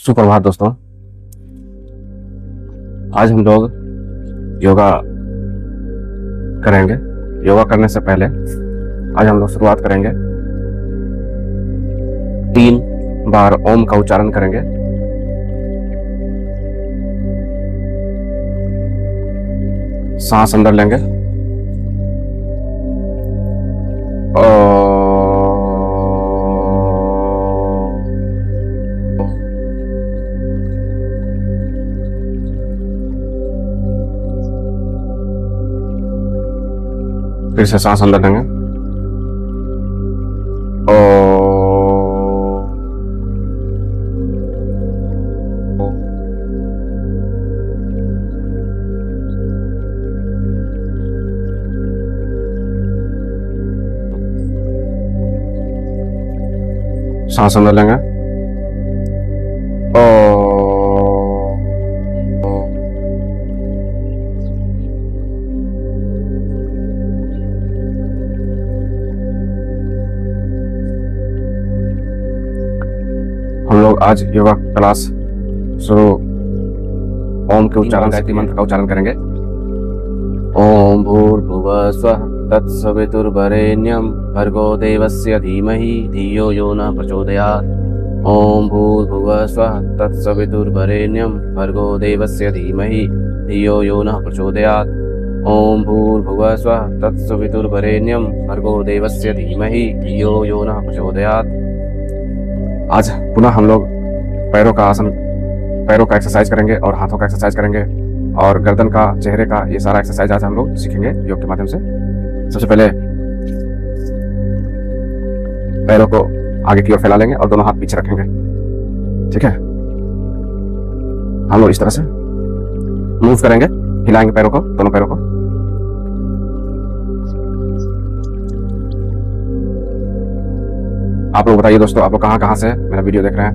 सुप्रभात दोस्तों। आज हम लोग योगा करेंगे। योगा करने से पहले आज हम लोग शुरुआत करेंगे। 3 बार ओम का उच्चारण करेंगे। सांस अंदर लेंगे फिर से सांस अंदर लेंगे सांस अंदर लेंगे हम लोग आज योगा क्लास शुरू ओम के उच्चारण गायत्री मंत्र का उच्चारण करेंगे। ओम भूर्भुवः स्वः तत्सवितुर्वरेण्यं भर्गो देवस्य धीमहि धियो यो न प्रचोदयात्। ओम भूर्भुवः स्वः तत्सवितुर्वरेण्यं भर्गो देवस्य धीमहि धियो यो न प्रचोदयात्। ओम भूर्भुवः स्वः तत्सवितुर्वरेण्यं भर्गो देवस्य धीमहि धियो यो न प्रचोदयात्। आज पुनः हम लोग पैरों का आसन, पैरों का एक्सरसाइज करेंगे और हाथों का एक्सरसाइज करेंगे और गर्दन का, चेहरे का, ये सारा एक्सरसाइज आज हम लोग सीखेंगे योग के माध्यम से। सबसे पहले पैरों को आगे की ओर फैला लेंगे और दोनों हाथ पीछे रखेंगे। ठीक है, हम लोग इस तरह से मूव करेंगे, हिलाएंगे पैरों को, दोनों पैरों को। आप लोग बताइए दोस्तों, आप लोग कहाँ से मेरा वीडियो देख रहे हैं।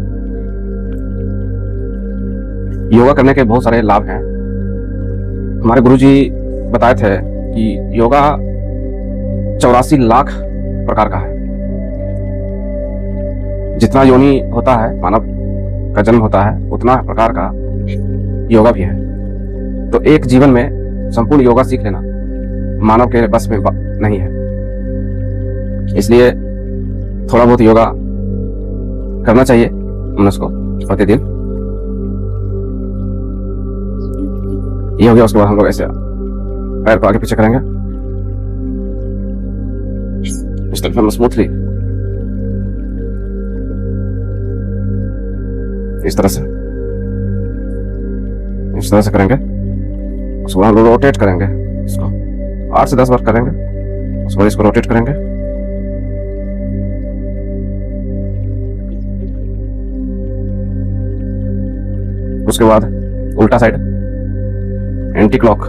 योगा करने के बहुत सारे लाभ हैं। हमारे गुरुजी बताए थे कि योगा 84 लाख प्रकार का है। जितना योनि होता है, मानव का जन्म होता है, उतना प्रकार का योगा भी है। तो एक जीवन में संपूर्ण योगा सीख लेना मानव के बस में नहीं है। इसलिए थोड़ा बहुत योगा करना चाहिए मनुष्य को प्रतिदिन। ये हो गया। उसके बाद हम लोग ऐसे पैर को आगे पीछे करेंगे इस तरह से स्मूथली, इस तरह से करेंगे। उसके बाद हम लोग रोटेट करेंगे इसको 8 से 10 बार करेंगे। उसके बाद इसको रोटेट करेंगे। उसके बाद उल्टा साइड एंटी क्लॉक।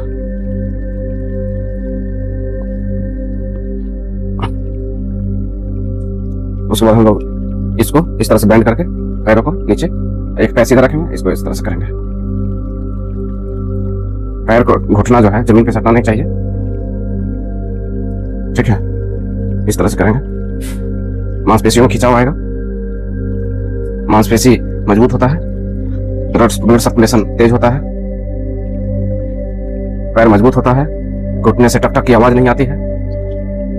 उसके बाद हम लोग इसको इस तरह से बेंड करके पैरों को नीचे, एक पैर सीधा रखेंगे, इसको इस तरह से करेंगे। पैर को, घुटना जो है जमीन पे सटना नहीं चाहिए। ठीक है, इस तरह से करेंगे। मांसपेशियों में खिंचाव आएगा, मांसपेशी मजबूत होता है, ब्लड सर्कुलेशन तेज होता है, पैर मजबूत होता है, घुटने से टक टक की आवाज नहीं आती है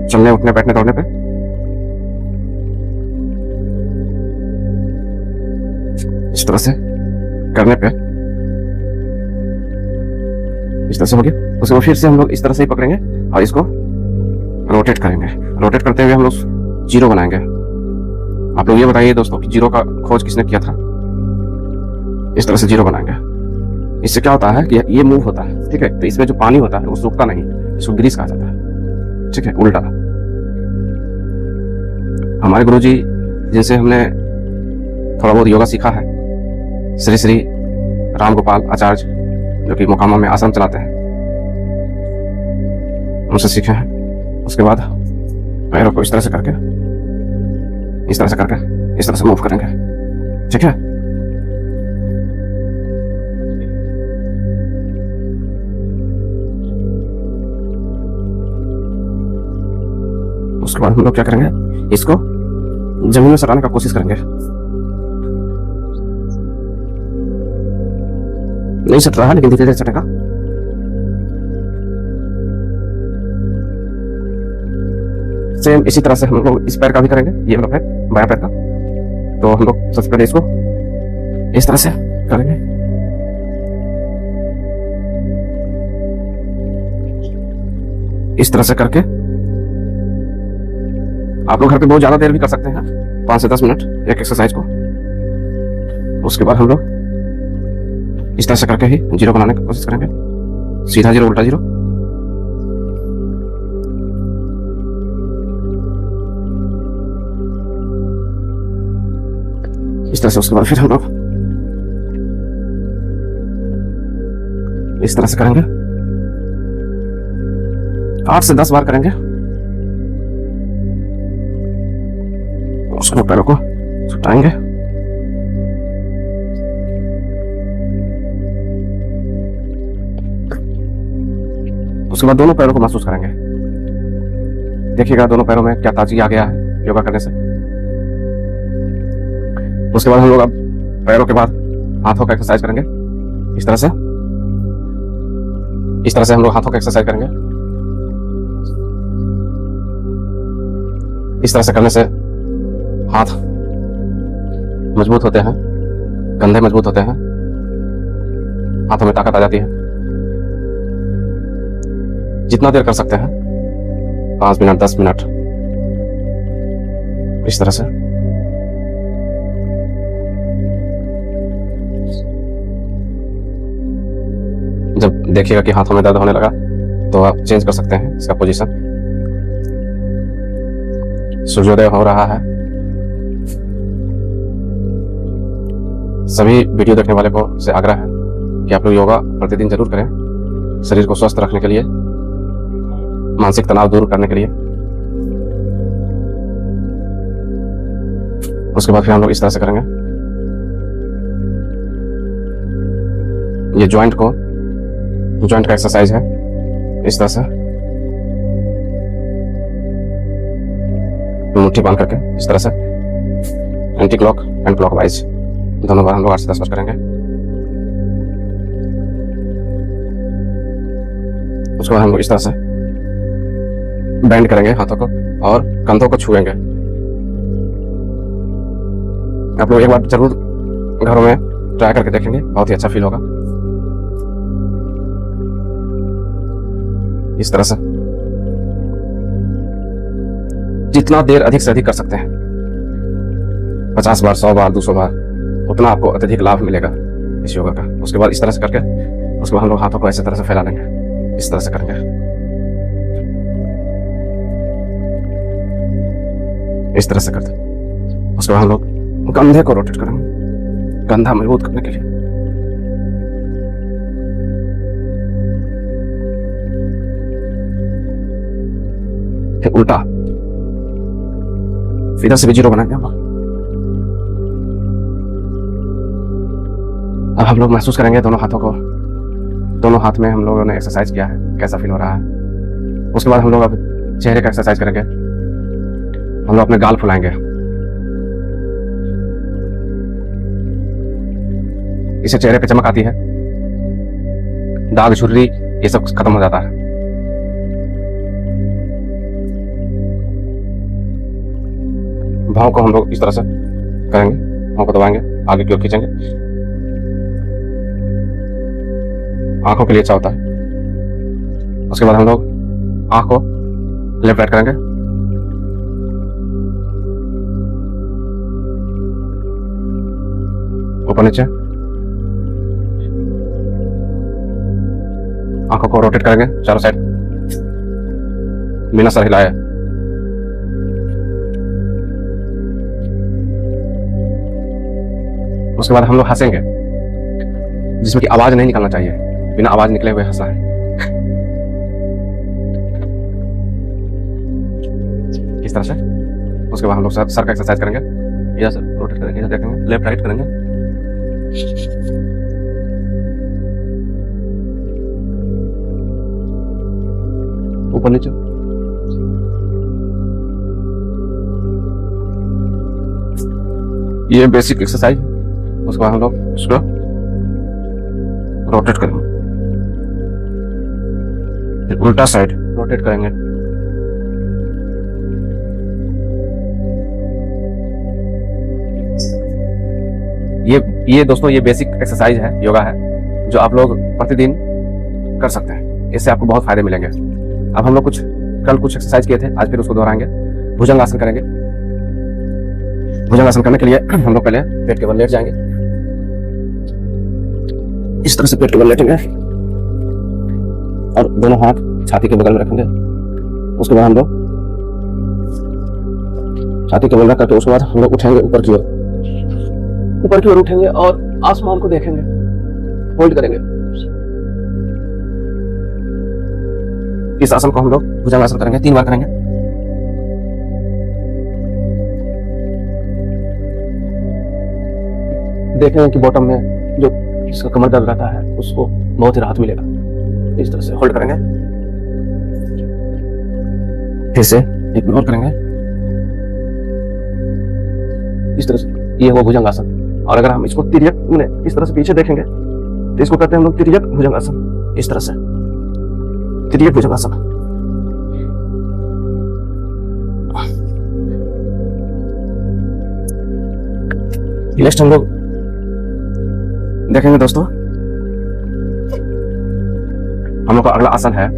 चलने, उठने, बैठने, दौड़ने पे। इस तरह से करने पे इस तरह से हो गया। उसके बाद फिर से हम लोग इस तरह से ही पकड़ेंगे और इसको रोटेट करेंगे। रोटेट करते हुए हम लोग जीरो बनाएंगे। आप लोग ये बताइए दोस्तों कि जीरो का खोज किसने किया था। इस तरह से जीरो बनाएंगे। इससे क्या होता है कि ये मूव होता है। ठीक है, तो इसमें जो पानी होता है वो सूखता नहीं, इसको ग्रीस कहा जाता है। ठीक है, उल्टा। हमारे गुरुजी जिनसे हमने थोड़ा बहुत योगा सीखा है, श्री श्री राम गोपाल आचार्य, जो कि मोकामा में आश्रम चलाते हैं, उनसे सीखे हैं। उसके बाद पैरों को इस तरह से करके, इस तरह से करके, इस तरह से मूव करेंगे। ठीक है, उसके बाद हम लोग क्या करेंगे, इसको जमीन में सटाने का कोशिश करेंगे। नहीं सट रहा है लेकिन धीरे धीरे सटेगा। सेम इसी तरह से हम लोग इस पैर का भी करेंगे, ये वाला पैर बायां पैर का। तो हम लोग सबसे पहले इसको इस तरह से करेंगे, इस तरह से करके आप लोग घर पे बहुत ज्यादा देर भी कर सकते हैं, 5 से 10 मिनट एक एक्सरसाइज को। उसके बाद हम लोग इस तरह से करके ही जीरो बनाने की कोशिश करेंगे, सीधा जीरो उल्टा जीरो। इस तरह से। उसके बाद फिर हम लोग इस तरह से करेंगे, 8 से 10 बार करेंगे। उसको पैरों को सुटाएंगे, उसके बाद दोनों पैरों को महसूस करेंगे। देखिएगा दोनों पैरों में क्या ताजगी आ गया है योगा करने से। उसके बाद हम लोग अब पैरों के बाद हाथों का एक्सरसाइज करेंगे, इस तरह से। इस तरह से हम लोग हाथों का एक्सरसाइज करेंगे। इस तरह से करने से हाथ मजबूत होते हैं, कंधे मजबूत होते हैं, हाथों में ताकत आ जाती है। जितना देर कर सकते हैं, 5 मिनट 10 मिनट, इस तरह से। जब देखिएगा कि हाथों में दर्द होने लगा तो आप चेंज कर सकते हैं इसका पोजीशन। सूर्योदय हो रहा है। सभी वीडियो देखने वाले को से आग्रह है कि आप लोग योगा प्रतिदिन जरूर करें, शरीर को स्वस्थ रखने के लिए, मानसिक तनाव दूर करने के लिए। उसके बाद फिर हम लोग इस तरह से करेंगे, ये जॉइंट का एक्सरसाइज है, इस तरह से मुट्ठी बांध करके, इस तरह से anti clock and clock wise दोनों बार हम लोग 8 से 10 बार करेंगे। उसके बाद हम लोग इस तरह से बेंड करेंगे हाथों को और कंधों को छुएंगे। आप लोग एक बार जरूर घरों में ट्राई करके देखेंगे, बहुत ही अच्छा फील होगा। इस तरह से जितना देर अधिक से अधिक कर सकते हैं, 50 बार 100 बार 200 बार, उतना आपको अत्यधिक लाभ मिलेगा इस योगा का। उसके बाद इस तरह से करके उसके बाद हम लोग हाथों को ऐसे तरह से फैला लेंगे, इस तरह से करेंगे, इस तरह से करते। उसके बाद हम लोग कंधे को रोटेट करेंगे, कंधा मजबूत करने के लिए। फिर उल्टा, इधर से भी जीरो बनाएंगे हम लोग। अब हम लोग महसूस करेंगे दोनों हाथों को, दोनों हाथ में हम लोगों ने एक्सरसाइज किया है, कैसा फील हो रहा है। उसके बाद हम लोग अब चेहरे का एक्सरसाइज करेंगे। हम लोग अपने गाल फुलाएंगे, इससे चेहरे पे चमक आती है, दाग झुर्री ये सब खत्म हो जाता है। भाव को हम लोग इस तरह से करेंगे, भाव को दबाएंगे, आगे की ओर खींचेंगे। आंखों के लिए अच्छा होता है। उसके बाद हम लोग आंख को लेफ्ट राइट करेंगे, ऊपर नीचे। आंखों को रोटेट करेंगे चारों साइड बिना सर हिलाए। उसके बाद हम लोग हंसेंगे, जिसमें कि आवाज नहीं निकालना चाहिए, बिना आवाज निकले हुए हंसना है। इस तरह से। उसके बाद हम लोग सर का एक्सरसाइज करेंगे, इधर से रोटेट करेंगे, इधर देखेंगे, लेफ्ट राइट करेंगे। ऊपर नीचे। ये बेसिक एक्सरसाइज। उसके बाद हम लोग इसको रोटेट करेंगे, फिर उल्टा साइड रोटेट करेंगे। ये दोस्तों ये बेसिक एक्सरसाइज है, योगा है, जो आप लोग प्रतिदिन कर सकते हैं। इससे आपको बहुत फायदे मिलेंगे। अब हम लोग कल कुछ एक्सरसाइज किए थे, आज फिर उसको दोहराएंगे। भुजंगासन करेंगे। भुजंगासन करने के लिए हम लोग पहले पेट के बल लेट जाएंगे, इस तरह से पेट के बल लेटेंगे और दोनों हाथ छाती के बगल में रखेंगे। उसके बाद हम लोग छाती के बल रख करके उसके बाद हम लोग उठेंगे ऊपर की ओर उठेंगे और आसमान को देखेंगे, होल्ड करेंगे। इस आसन को हम लोग भुजंगासन करेंगे, 3 बार करेंगे। देखेंगे कि बॉटम में जो जिसका कमर दर्द रहता है उसको बहुत ही राहत मिलेगा। इस तरह से होल्ड करेंगे, फिर से इग्नोर करेंगे, इस तरह से। ये हुआ भुजंगासन। और अगर हम इसको तिर्यक इस तरह से पीछे देखेंगे तो इसको कहते हैं हम लोग तिर्यक भुजंगासन। इस तरह से तिर्यक भुजंगासन। नेक्स्ट हम लोग देखेंगे दोस्तों, हम लोग का अगला आसन है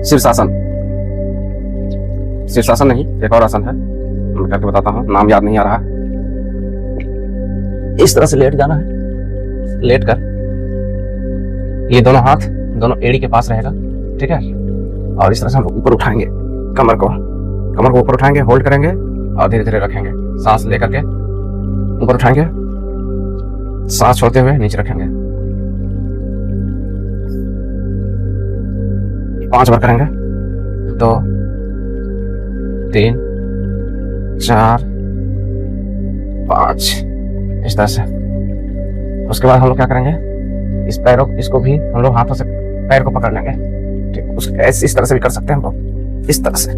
शीर्षासन। शीर्षासन नहीं, एक और आसन है, मैं करके बताता हूँ, नाम याद नहीं आ रहा। इस तरह से लेट जाना है, लेट कर ये दोनों हाथ दोनों एड़ी के पास रहेगा, ठीक है। और इस तरह से हम ऊपर उठाएंगे, कमर को ऊपर उठाएंगे, होल्ड करेंगे और धीरे धीरे रखेंगे। सांस लेकर के ऊपर उठाएंगे, सांस छोड़ते हुए नीचे रखेंगे। 5 बार करेंगे, 2 3 4 5, इस तरह से। उसके बाद हम लोग क्या करेंगे, इसको भी हम लोग हाथों से पैर को पकड़ लेंगे, ठीक। उसको इस तरह से भी कर सकते हैं हम लोग, इस तरह से।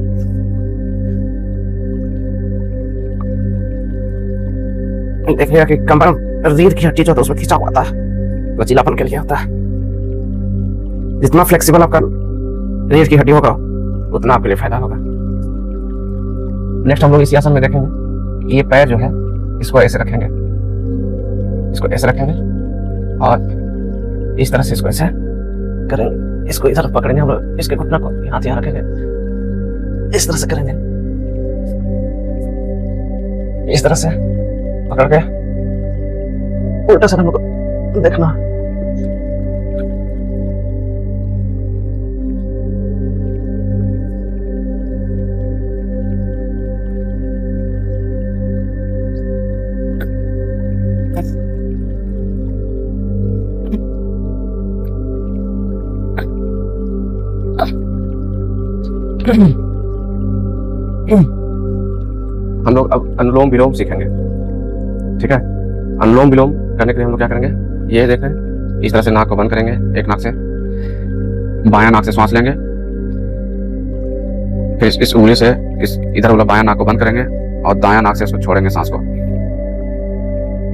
देखिएगा कि कमर रीढ़ की हड्डी जो है उसमें खिंचाव आता है, लचीलापन के लिए होता है। जितना फ्लेक्सिबल आपका रीढ़ की हड्डी होगा उतना आपके लिए फायदा होगा। नेक्स्ट हम लोग इसी आसन में देखेंगे, ये पैर जो है इसको ऐसे रखेंगे, और इस तरह से इसको ऐसे करेंगे, इसको इधर पकड़ेंगे हम लोग, इसके घुटना को हाथ यहाँ रखेंगे, इस तरह से करेंगे, इस तरह से पकड़ के उल्टा से हम लोग देखना। हम लोग अब अनुलोम विलोम सीखेंगे, ठीक है। अनुलोम विलोम करने के लिए हम लोग क्या करेंगे, ये देखें, इस तरह से नाक को बंद करेंगे, एक नाक से, बायां नाक से सांस लेंगे, फिर इस उंगली से इस इधर वाला बायां नाक को बंद करेंगे और दायां नाक से इसको छोड़ेंगे सांस को,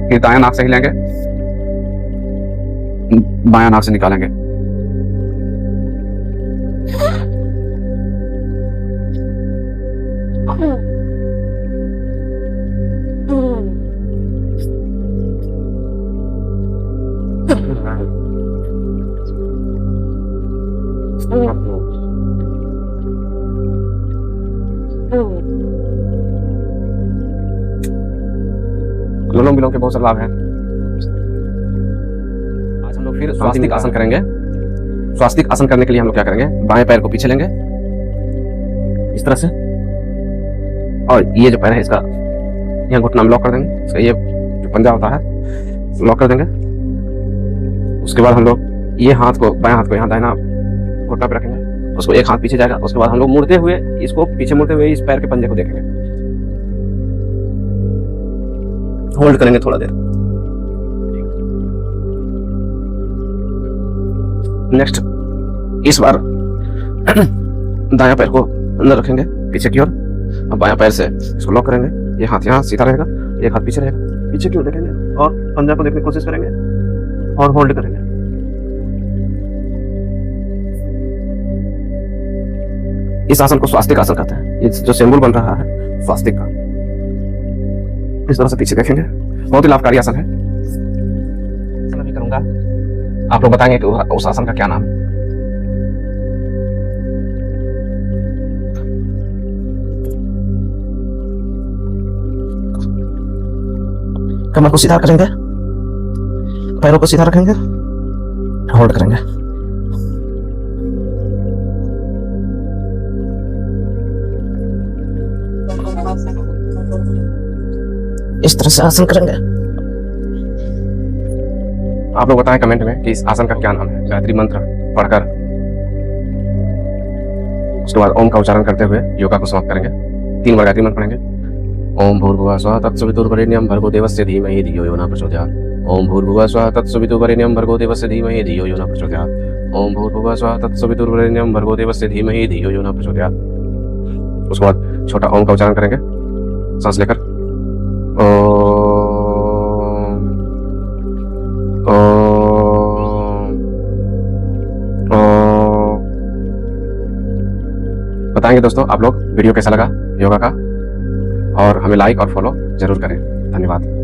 फिर दायां नाक से ही लेंगे, बायां नाक से निकालेंगे। अनुलोम विलोम के बहुत सारे लाभ हैं। आज हम लोग फिर स्वास्तिक आसन करेंगे। स्वास्तिक आसन करने के लिए हम लोग क्या करेंगे, बाएं पैर को पीछे लेंगे इस तरह से, और ये जो पैर है इसका यहाँ घुटना में लॉक कर देंगे, इसका ये जो पंजा होता है लॉक कर देंगे। उसके बाद हम लोग ये हाथ को, बाएं हाथ को यहाँ दाहिना घुटना पे रखेंगे, उसको एक हाथ पीछे जाएगा। उसके बाद हम लोग मुड़ते हुए इसको पीछे मुड़ते हुए इस पैर के पंजे को देखेंगे, होल्ड करेंगे थोड़ा देर। नेक्स्ट इस बार दायां पैर को अंदर रखेंगे पीछे की ओर, और बायां पैर से इसको लॉक करेंगे। ये हाथ यहाँ सीधा रहेगा, एक हाथ पीछे रहेगा। पीछे क्यों देखेंगे और पंजा को देखने की कोशिश करेंगे और होल्ड करेंगे। इस आसन को स्वास्तिक आसन कहते हैं। ये जो सिंबल बन रहा है स्वास्तिक का, इस तरह से पीछे देखेंगे। बहुत ही लाभकारी आसन है। मैं भी करूंगा, आप लोग बताएंगे कि उस आसन का क्या नाम है। कमर को सीधा करेंगे, पैरों को सीधा रखेंगे, होल्ड करेंगे। इस तरह से आसन करेंगे। आप लोग बताएं कमेंट में कि इस आसन का क्या नाम है। गायत्री मंत्र पढ़कर उसके बाद ओम का उच्चारण करते हुए योगा को समाप्त करेंगे। 3 बार गायत्री मंत्र पढ़ेंगे। ओम भूर्भुवः स्वः तत्सवितुर्वरेण्यं भर्गो देवस्य धीमहि धियो यो न प्रचोदयात्। ओम भूर्भुवः स्वः तत्सवितुर्वरेण्यं भर्गो देवस्य धीमहि धियो यो न प्रचोदयात्। ओम भूर्भुवः स्वः तत्सवितुर्वरेण्यं भर्गो देवस्य धीमहि धियो यो न प्रचोदयात्। उसके बाद छोटा ओम का उच्चारण करेंगे सांस लेकर। बताएंगे दोस्तों आप लोग वीडियो कैसा लगा योगा का, और हमें लाइक और फॉलो जरूर करें। धन्यवाद।